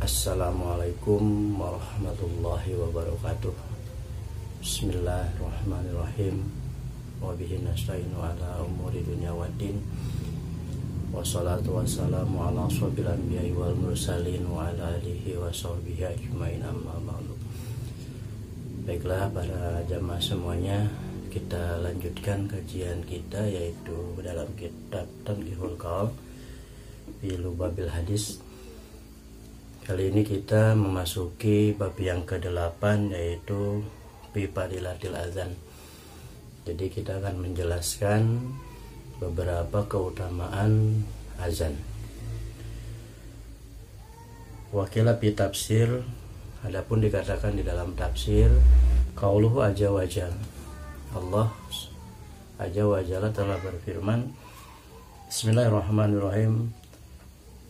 Assalamualaikum warahmatullahi wabarakatuh. Bismillahirrahmanirrahim. Wabihi nasta'inu ala umuri dunya waddin. Wassalatu wassalamu ala ashabil anbiya'i wal mursalin wa ala alihi wa sahbihi ajmain, amma ba'du. Baiklah para jamaah semuanya, kita lanjutkan kajian kita yaitu dalam kitab Tanbihul Qaul fi Lubabil Hadis. Kali ini kita memasuki bab yang ke-8 yaitu fi fadilatil azan. Jadi kita akan menjelaskan beberapa keutamaan azan. Wakilah fi tafsir, adapun dikatakan di dalam tafsir, qauluhu azza wa jalla, Allah azza wa jalla telah berfirman, Bismillahirrahmanirrahim,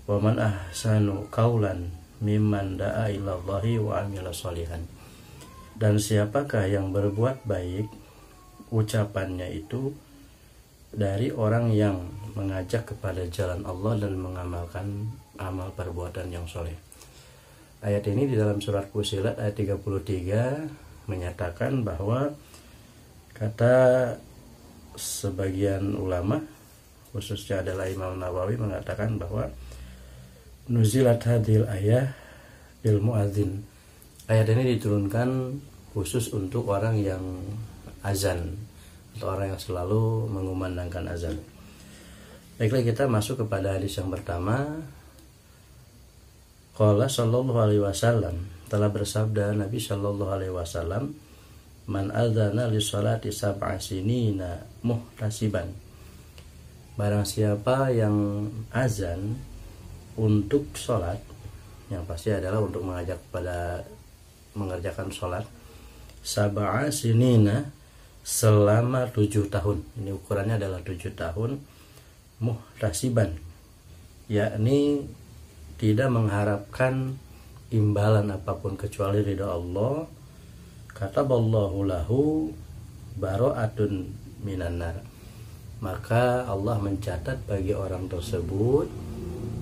wa man ahsanu qaulan mimman da'a ilallahi wa amila sholihan. Dan siapakah yang berbuat baik ucapannya itu dari orang yang mengajak kepada jalan Allah dan mengamalkan amal perbuatan yang soleh. Ayat ini di dalam surat Fussilat ayat 33 menyatakan bahwa kata sebagian ulama, khususnya adalah Imam Nawawi, mengatakan bahwa nuzilat hadhil ayah bil muadzin. Ayat ini diturunkan khusus untuk orang yang azan atau orang yang selalu mengumandangkan azan. Baiklah, kita masuk kepada hadis yang pertama. Qala sallallahu alaihi wasallam, telah bersabda Nabi sallallahu alaihi wasallam, man adzana li sholati sab'a sinina muhtasiban. Barang siapa yang azan untuk sholat, yang pasti adalah untuk mengajak pada mengerjakan sholat, sab'a sinina, selama 7 tahun. Ini ukurannya adalah 7 tahun. Muhtasiban, yakni tidak mengharapkan imbalan apapun kecuali ridha Allah. Kataballahu lahu bara'atun minan nar. Maka Allah mencatat bagi orang tersebut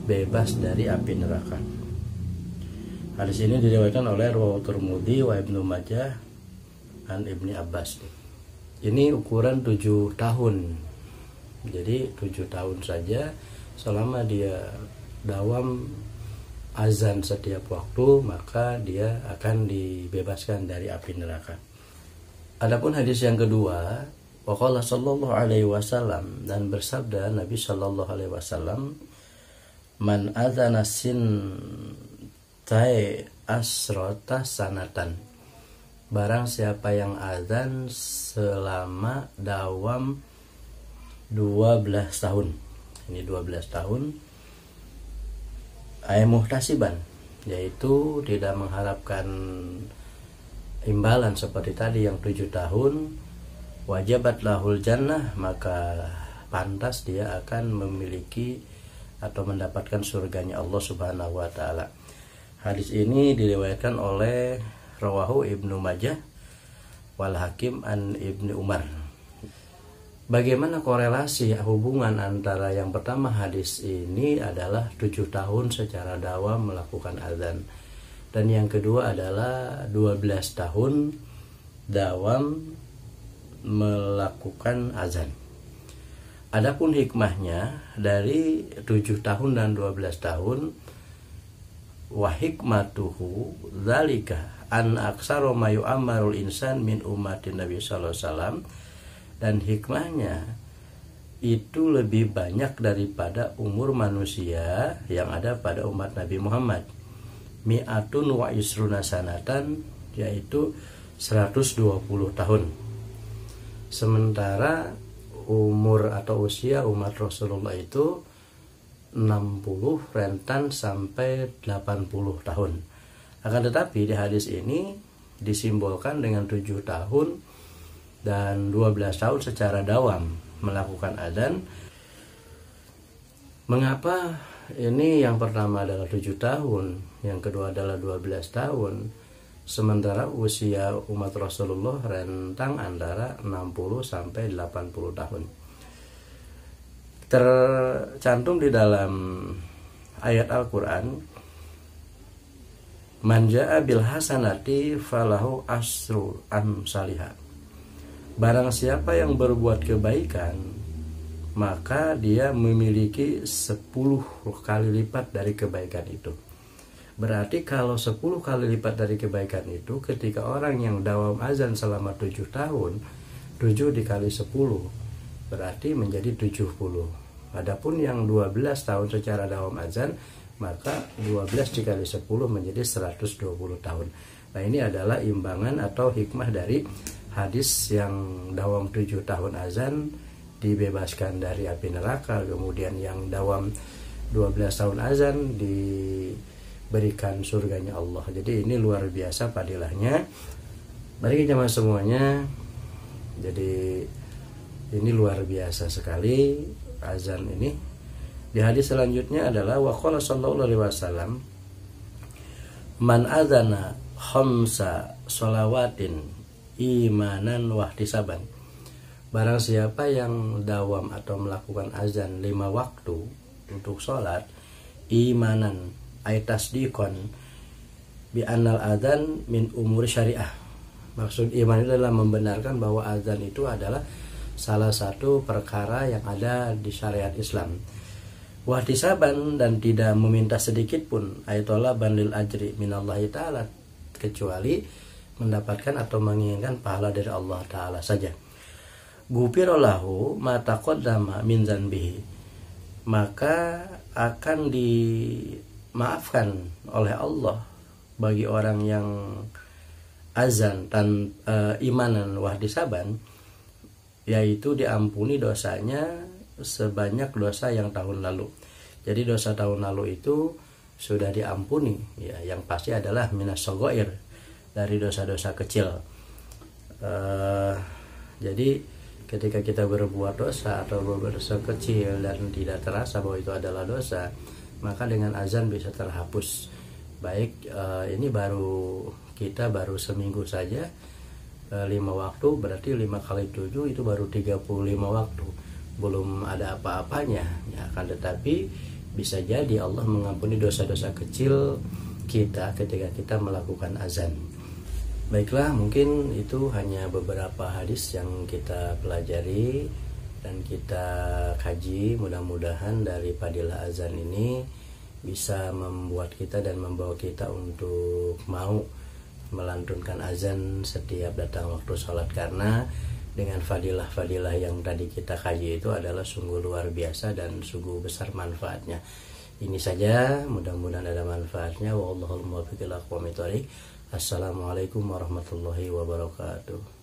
bebas dari api neraka. Hadis ini diriwayatkan oleh Rawahu Tirmidzi wa Ibnu Majah an Ibni Abbas. Ini ukuran 7 tahun. Jadi 7 tahun saja, selama dia dawam azan setiap waktu, maka dia akan dibebaskan dari api neraka. Adapun hadis yang kedua, waqala sallallahu alaihi wasallam, dan bersabda Nabi sallallahu alaihi wasallam, man adzana sintai asrota sanatan. Barang siapa yang azan selama dawam 12 tahun. Ini 12 tahun. Ay muhtasiban, yaitu tidak mengharapkan imbalan seperti tadi yang 7 tahun. Wajabat lahul jannah, maka pantas dia akan memiliki atau mendapatkan surganya Allah Subhanahu wa taala. Hadis ini diriwayatkan oleh Rawahu Ibnu Majah wal Hakim an Ibnu Umar. Bagaimana korelasi hubungan antara yang pertama hadis ini adalah 7 tahun secara dawam melakukan azan, dan yang kedua adalah 12 tahun dawam melakukan azan. Adapun hikmahnya dari 7 tahun dan 12 tahun, wa hikmatuhu zalika an aksara ma yu'ammarul insan min ummatin Nabi sallallahu alaihi wasallam, dan hikmahnya itu lebih banyak daripada umur manusia yang ada pada umat Nabi Muhammad. Mi'atun wa isruna sanatan, yaitu 120 tahun. Sementara umur atau usia umat Rasulullah itu 60 rentan sampai 80 tahun. Akan tetapi di hadis ini disimbolkan dengan 7 tahun dan 12 tahun secara dawam melakukan adzan. Mengapa ini yang pertama adalah 7 tahun, yang kedua adalah 12 tahun, sementara usia umat Rasulullah rentang antara 60 sampai 80 tahun. Tercantum di dalam ayat Al-Quran, Man jaa bil hasanati falahu asru amsalihha. Barang siapa yang berbuat kebaikan, maka dia memiliki 10 kali lipat dari kebaikan itu. Berarti kalau 10 kali lipat dari kebaikan itu, ketika orang yang dawam azan selama 7 tahun, 7 dikali 10 berarti menjadi 70. Adapun yang 12 tahun secara dawam azan, maka 12 dikali 10 menjadi 120 tahun. Nah, ini adalah imbangan atau hikmah dari hadis yang dawam 7 tahun azan dibebaskan dari api neraka, kemudian yang dawam 12 tahun azan diberikan surganya Allah. Jadi ini luar biasa fadilahnya. Mari jemaah semuanya, jadi ini luar biasa sekali azan ini. Di hadis selanjutnya adalah wa qala sallallahu alaihi wasallam, man adzana khamsa shalawatin imanan wahtisaban. Barang siapa yang dawam atau melakukan azan 5 waktu untuk sholat, imanan ay tasdiqon bi annal adzan min umur syariah. Maksud iman itu adalah membenarkan bahwa azan itu adalah salah satu perkara yang ada di syariat Islam. Wahtisaban, dan tidak meminta sedikit pun, ayatolaban lil ajri minallahi ta'ala, kecuali mendapatkan atau menginginkan pahala dari Allah Ta'ala saja. Gufirallahu ma taqaddama min dzanbihi, maka akan dimaafkan oleh Allah bagi orang yang azan dan imanan wahtisaban, yaitu diampuni dosanya sebanyak dosa yang tahun lalu. Jadi dosa tahun lalu itu sudah diampuni, ya, yang pasti adalah minas shaghair, dari dosa-dosa kecil. Jadi ketika kita berbuat dosa atau berbuat dosa kecil dan tidak terasa bahwa itu adalah dosa, maka dengan azan bisa terhapus. Baik, ini kita baru seminggu saja 5 waktu, berarti 5 kali 7 itu baru 35 waktu, belum ada apa-apanya, ya, akan tetapi bisa jadi Allah mengampuni dosa-dosa kecil kita ketika kita melakukan azan. Baiklah, mungkin itu hanya beberapa hadis yang kita pelajari dan kita kaji. Mudah-mudahan dari fadilah azan ini bisa membuat kita dan membawa kita untuk mau melantunkan azan setiap datang waktu sholat, karena dengan fadilah-fadilah yang tadi kita kaji itu adalah sungguh luar biasa dan sungguh besar manfaatnya. Ini saja, mudah-mudahan ada manfaatnya. Wallahul muwaffiq ila aqwamit thoriq. Assalamualaikum warahmatullahi wabarakatuh.